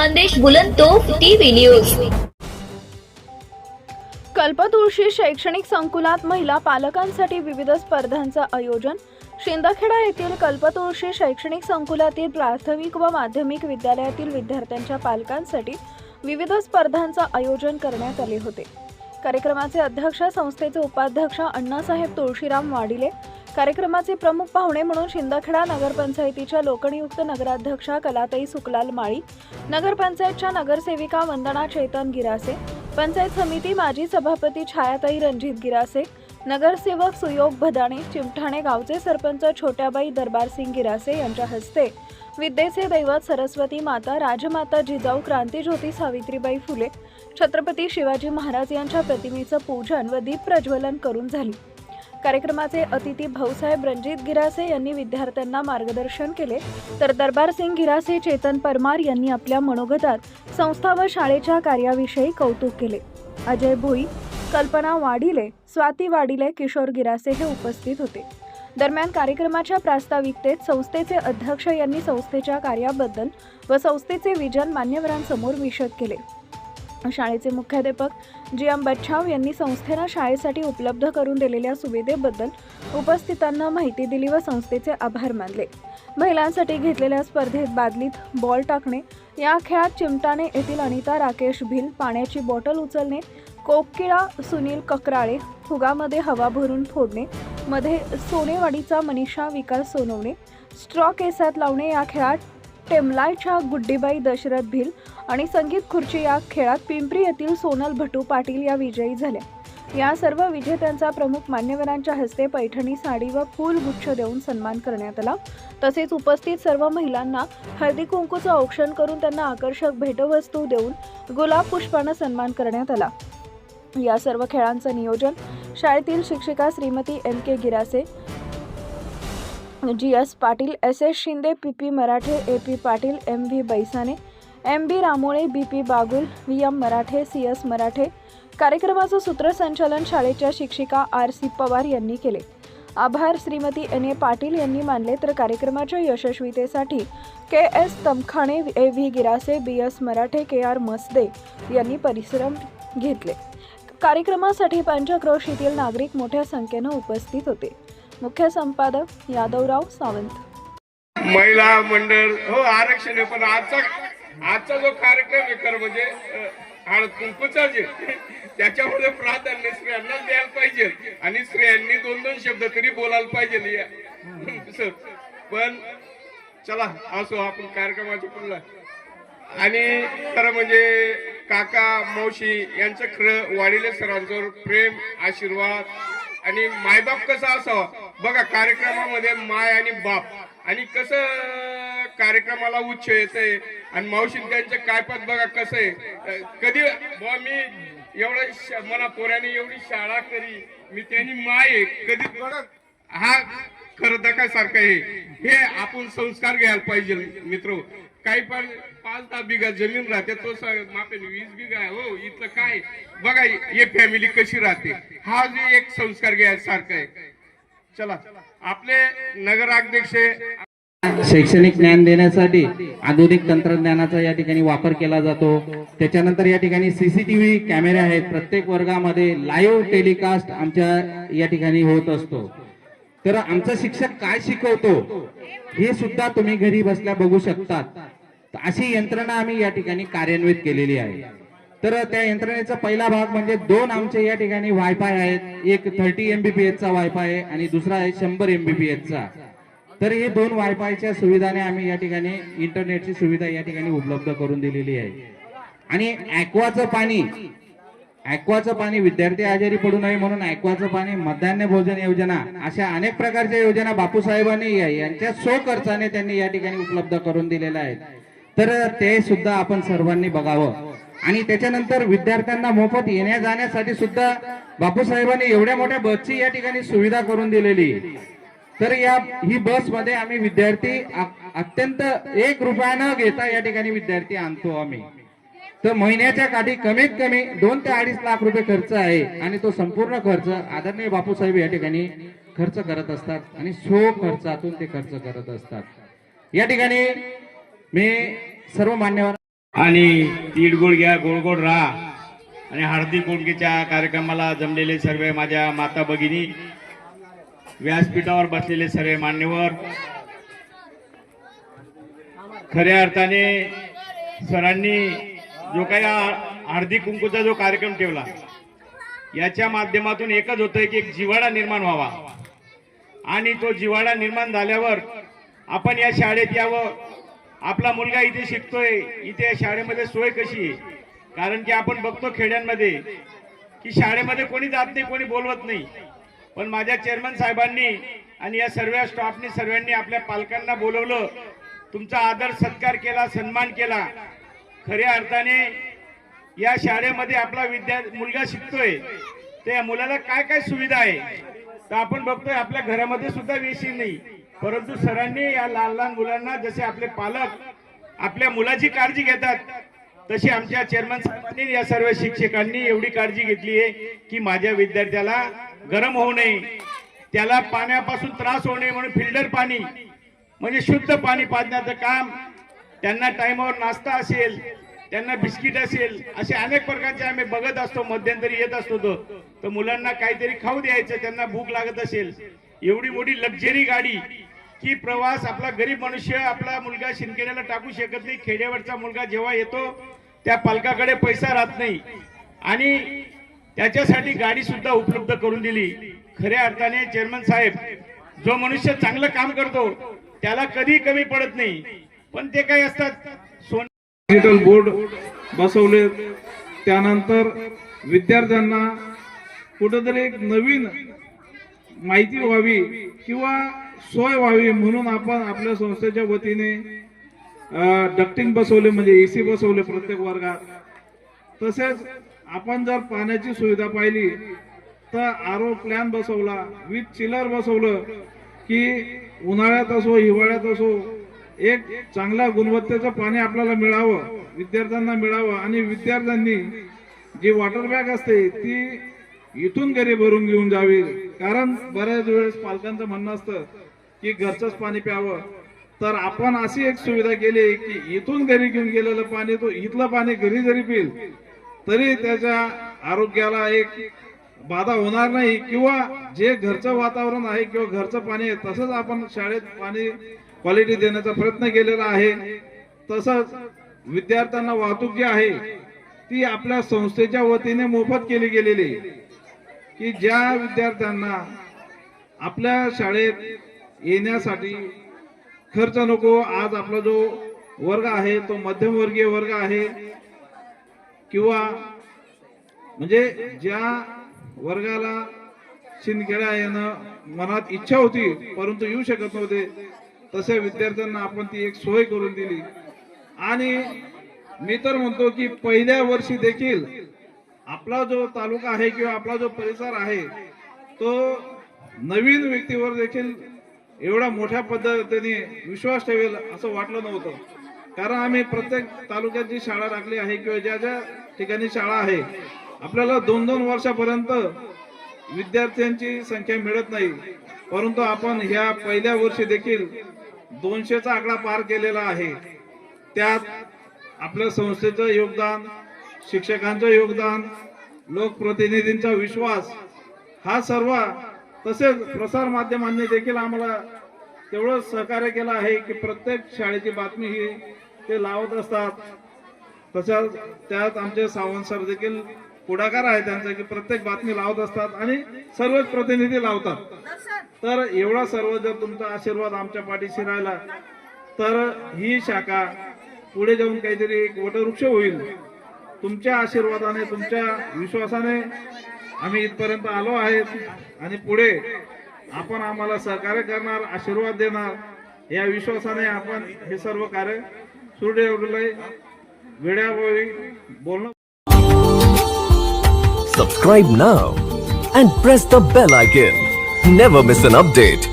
Khandesh Bulandtof TV news. Kalpatulshi शैक्षणिक संकुलात महिला पालकांसाठी विविध स्पर्धांचं आयोजन। शिंदखेडा येथील कल्पतुळशी शैक्षणिक संकुलातील प्राथमिक व माध्यमिक विद्यालयातील विद्यार्थ्यांच्या पालकांसाठी विविध स्पर्धांचं आयोजन करण्यात आले होते। कार्यक्रमाचे अध्यक्ष संस्थेचे उपाध्यक्ष अण्णासाहेब तुळशीराम वाडिले, कार्यक्रमाचे प्रमुख पाहुणे म्हणून शिंदखेडा नगरपंचायतीच्या लोकनियुक्त नगराध्यक्षा कलाताई सुकलाल माळी, नगरपंचायतच्या नगरसेविका वंदना चेतन गिरासे, पंचायत समिती माजी सभापती छायाताई रणजित गिरासे, नगरसेवक सुयोग भदाणे, चिमठाणे गावचे सरपंच छोट्याबाई दरबारसिंग गिरासे यांच्या हस्ते विद्येचे दैवत सरस्वती माता, राजमाता जिजाऊ क्रांतीज्योती सावित्रीबाई फुले, छत्रपती शिवाजी महाराज यांच्या प्रतिमेचं पूजन व दीप प्रज्वलन करून झाली। कार्यक्रमाचे अतिथी भाऊसाहेब रणजित गिरासे यांनी विद्यार्थ्यांना मार्गदर्शन केले, तर दरबारसिंग गिरासे, चेतन परमार यांनी आपल्या मनोगतात संस्था व शाळेच्या कार्याविषयी कौतुक केले। अजय भोई, कल्पना वाडिले, स्वाती वाडिले, किशोर गिरासे हे उपस्थित होते। दरम्यान कार्यक्रमाच्या प्रास्ताविकतेत संस्थेचे अध्यक्ष यांनी संस्थेच्या कार्याबद्दल व संस्थेचे विजन मान्यवरांसमोर विशद केले। शाळेचे मुख्याध्यापक जी.एम. बच्छाव यांनी संस्थेनं शाळेसाठी उपलब्ध करून दिलेल्या सुविधेबद्दल उपस्थितांना माहिती दिली व संस्थेचे आभार मानले। महिलांसाठी घेतलेल्या स्पर्धेत बादलीत बॉल टाकणे, या खेळात चिमटाणे येथील अनिता राकेश भिल, पाण्याची बॉटल उचलणे, कोकिळा सुनील ककराळे, फुगामध्ये हवा भरून फोडणे, मध्ये सोनेवाडीचा मनीषा विकास सोनवणे, स्ट्रॉ केसात लावणे या खेळात टेमलायच्या गुड्डीबाई दशरथ भिल आणि संगीत खुर्ची या खेळात पिंपरी येथील सोनल भटू पाटील या विजयी झाल्या। या सर्व विजेत्यांचा प्रमुख मान्यवरांच्या हस्ते पैठणी साडी व फूल गुच्छ देऊन सन्मान करण्यात आला। तसेच उपस्थित सर्व महिलांना हळदी कुंकूचं औक्षण करून त्यांना आकर्षक भेटवस्तू देऊन गुलाब पुष्पानं सन्मान करण्यात आला। या सर्व खेळांचं नियोजन शाळेतील शिक्षिका Shrimati M K. Girase, G S. Patil, S S. Shinde, P P. Marathe, A P. Patil, M V. Baisane, M B. Ramole, B P. Bagul, V M. Marathe, C S. Marathe. कार्यक्रमाचं सूत्रसंचालन शाळेच्या शिक्षिका आर.सी. पवार यांनी केले। आभार श्रीमती एन.ए. पाटील यांनी मानले, तर कार्यक्रमाच्या यशस्वीतेसाठी के.एस. तमखाणे, ए.व्ही. गिरासे, बी.एस. मराठे, के.आर. मसदे यांनी परिश्रम घेतले। कार्यक्रमासाठी पंचक्रोशीतील नागरिक मोठ्या संख्येनं उपस्थित होते। मुख्य संपादक यादवराव सावंत। महिला मंडळ हो आरक्षण आहे, पण आजचा जो कार्यक्रम आहे खरं म्हणजे हळद कुंकूचा जे त्याच्यामध्ये प्राधान्य स्त्रियांना द्यायला पाहिजे आणि स्त्रियांनी दोन दोन शब्द तरी बोलायला पाहिजे। पण चला असो, आपण कार्यक्रमाच्या पुढला आणि खरं म्हणजे काका मावशी यांचं खरं वाडिले सरांचं प्रेम, आशीर्वाद आणि मायबाप कसा असावा बघा कार्यक्रमामध्ये, माय आणि बाप, आणि कसं कार्यक्रमाला उच्च येतंय आणि मावशी त्यांच्या कायपात बघा कसं आहे। कधी बुवा मी एवढं मला पोऱ्याने एवढी शाळा करी, मी त्यांनी माय कधी बघा हा खरं दकासारखं आहे। हे आपण संस्कार घ्यायला पाहिजे मित्र। काही पण 5-10 बिघा जमीन राहते, तो मापेन 20 बिघा आहे हो, इथलं काय बघा हे फॅमिली कशी राहते, हा जे एक संस्कार घ्यायसारखा आहे। चला आपले नगराध्यक्ष शैक्षणिक ज्ञान देण्यासाठी आधुनिक तंत्रज्ञानाचा या ठिकाणी वापर केला जातो। त्याच्यानंतर या ठिकाणी सीसीटीव्ही कॅमेरे आहेत, प्रत्येक वर्गामध्ये लाईव्ह टेलिकास्ट आमच्या या ठिकाणी होत असतो। तर आमचा शिक्षक काय शिकवतो हे सुद्धा तुम्ही घरी बसल्या बघू शकतात। अशी यंत्रणा आम्ही या ठिकाणी कार्यान्वित केलेली आहे। तर त्या यंत्रणेचा पहिला भाग म्हणजे 2 आमचे या ठिकाणी वायफाय आहेत, एक 30 MBPS चा वायफाय आहे आणि दुसरा आहे 100 MBPS चा। तर हे 2 वायफायच्या सुविधाने आम्ही या ठिकाणी इंटरनेटची सुविधा या ठिकाणी उपलब्ध करून दिलेली आहे। आणि ॲक्वाचं पाणी विद्यार्थी आजारी पडू नये म्हणून ॲक्वाचं पाणी, मध्यान्ह भोजन योजना, अशा अनेक प्रकारच्या योजना बापूसाहेबांनी यांच्या खर्चाने त्यांनी या ठिकाणी उपलब्ध करून दिलेल्या आहेत। तर ते सुद्धा आपण सर्वांनी बघावं। आणि त्याच्यानंतर विद्यार्थ्यांना मोफत येण्या जाण्यासाठी सुद्धा बापूसाहेबांनी एवढ्या मोठ्या बसची या ठिकाणी सुविधा करून दिलेली। तर ही बस मध्ये आम्ही विद्यार्थी अत्यंत 1 रुपया न घेता या ठिकाणी विद्यार्थी आणतो आम्ही। तर महिन्याच्या काठी कमीत कमी 2 ते 2.5 लाख रुपये खर्च आहे आणि तो संपूर्ण खर्च आदरणीय बापूसाहेब या ठिकाणी खर्च करत असतात आणि खर्चातून ते खर्च करत असतात। या ठिकाणी मी सर्व मान्यवर आणि तीडगुळ घ्या गोड राहा आणि हळदी कुंकूच्या कार्यक्रमाला जमलेले सर्व माझ्या माता भगिनी, व्यासपीठावर बसलेले सर्व मान्यवर, खऱ्या अर्थाने सरांनी जो काही हळदी कुंकूचा जो कार्यक्रम ठेवला याच्या माध्यमातून एकच होतंय की एक जिव्हाळा निर्माण व्हावा आणि तो जिव्हाळा निर्माण झाल्यावर आपण या शाळेत यावं. आपला मुलगा इथे शिकतोय, इथे या शाळेमध्ये सोय कशी आहे? कारण की आपण बघतो खेड्यांमध्ये की शाळेमध्ये कोणी जात नाही, कोणी बोलवत नाही, पण माझ्या चेअरमन साहेबांनी आणि या सर्व स्टाफनी सर्वांनी आपल्या पालकांना बोलवलं, तुमचा आदर सत्कार केला, सन्मान केला. खऱ्या अर्थाने या शाळेमध्ये आपला मुलगा शिकतोय, त्या मुलाला काय काय सुविधा आहे तर आपण बघतोय आपल्या घरामध्ये सुद्धा वेशी नाही, परंतु सरांनी या लहान लहान मुलांना जसे आपले पालक आपल्या मुलाची काळजी घेतात तशी आमच्या चेअरमन साहेबांनी या सर्व शिक्षकांनी एवढी काळजी घेतली आहे की माझ्या विद्यार्थ्याला गरम होऊ नये, त्याला पाण्यापासून त्रास होऊ नये म्हणून फिल्टर पाणी म्हणजे शुद्ध पाणी पाजण्याचं काम, त्यांना टाइमवर नाश्ता असेल, त्यांना बिस्किट असेल, असे अनेक प्रकारचे आम्ही बघत असतो. मध्यंतरी येत असतो तर मुलांना काहीतरी खाऊ द्यायचं, त्यांना भूक लागत असेल. एवढी मोठी लक्झरी गाडी की प्रवास आपला गरीब मनुष्य आपला मुलगा शिंदखेड्याला टाकू शकत नाही. खेड्यावरचा मुलगा जेव्हा येतो त्या पालकाकडे पैसा राहत नाही आणि त्याच्यासाठी गाडी सुद्धा उपलब्ध करून दिली. खऱ्या अर्थाने चेअरमन साहेब, जो मनुष्य चांगलं काम करतो त्याला कधी कमी पडत नाही, पण ते काय असतात डिजिटल बोर्ड बसवले, त्यानंतर विद्यार्थ्यांना कुठेतरी एक नवीन माहिती व्हावी किंवा सोय व्हावी म्हणून आपण आपल्या संस्थेच्या वतीने डक्टिंग बसवले, म्हणजे एसी बसवले प्रत्येक वर्गात. तसेच आपण जर पाण्याची सुविधा पाहिली तर आरओ प्लॅन बसवला, विथ चिलर बसवलं की उन्हाळ्यात असो हिवाळ्यात असो एक चांगल्या गुणवत्तेचं पाणी आपल्याला मिळावं, विद्यार्थ्यांना मिळावं. आणि विद्यार्थ्यांनी जी वॉटर बॅग असते ती इथून घरी भरून घेऊन जावी, कारण बऱ्याच वेळेस पालकांचं म्हणणं असतं की घरचंच पाणी प्यावं. तर आपण अशी एक सुविधा केली की इथून घरी घेऊन गेलेलं पाणी तो इथलं पाणी घरी जरी पिल तरी त्याच्या आरोग्याला एक बाधा होणार नाही, किंवा जे घरचं वातावरण आहे किंवा घरचं पाणी आहे तसंच आपण शाळेत पाणी क्वालिटी देण्याचा प्रयत्न केलेला आहे. तसंच विद्यार्थ्यांना वाहतूक जी आहे ती आपल्या संस्थेच्या वतीने मोफत केली गेलेली, की ज्या विद्यार्थ्यांना आपल्या शाळेत येण्यासाठी खर्च नको. आज आपला जो वर्ग आहे तो मध्यमवर्गीय वर्ग आहे, किंवा म्हणजे ज्या वर्गाला शिंदखेडा येणं मनात इच्छा होती परंतु येऊ शकत नव्हते, तशा विद्यार्थ्यांना आपण ती एक सोय करून दिली. आणि मी तर म्हणतो की पहिल्या वर्षी देखील आपला जो तालुका आहे किंवा आपला जो परिसर आहे तो नवीन व्यक्तीवर देखील एवढा मोठ्या पद्धतीने विश्वास ठेवेल असं वाटलं नव्हतं. कारण आम्ही प्रत्येक तालुक्यात जी शाळा टाकली आहे किंवा ज्या ज्या ठिकाणी शाळा आहे आपल्याला 2-2 वर्षापर्यंत विद्यार्थ्यांची संख्या मिळत नाही, परंतु आपण ह्या पहिल्या वर्षी देखील 200चा आकडा पार केलेला आहे. त्यात आपल्या संस्थेचं योगदान, शिक्षकांचं योगदान, लोकप्रतिनिधींचा विश्वास हा सर्व, तसेच प्रसार माध्यमांनी देखील आम्हाला तेवढं सहकार्य केलं आहे की प्रत्येक शाळेची बातमी ही ते लावत असतात. तसंच त्यात आमचे सावंत सर देखील पुढाकार आहे त्यांचा की प्रत्येक बातमी लावत असतात आणि सर्वच प्रतिनिधी लावतात. तर एवढा सर्व जर तुमचा आशीर्वाद आमच्या पाठीशी राहिला तर ही शाखा पुढे जाऊन काहीतरी एक वटवृक्ष होईल. तुमच्या आशीर्वादाने, तुमच्या विश्वासाने आम्ही इथपर्यंत आलो आहेत आणि पुढे आपण आम्हाला सहकार्य करणार, आशीर्वाद देणार या विश्वासाने आपण हे सर्व कार्य सुरू ठेवलंय. वेळोवेळी बोलणं. Subscribe now and press the bell icon. Never miss an update.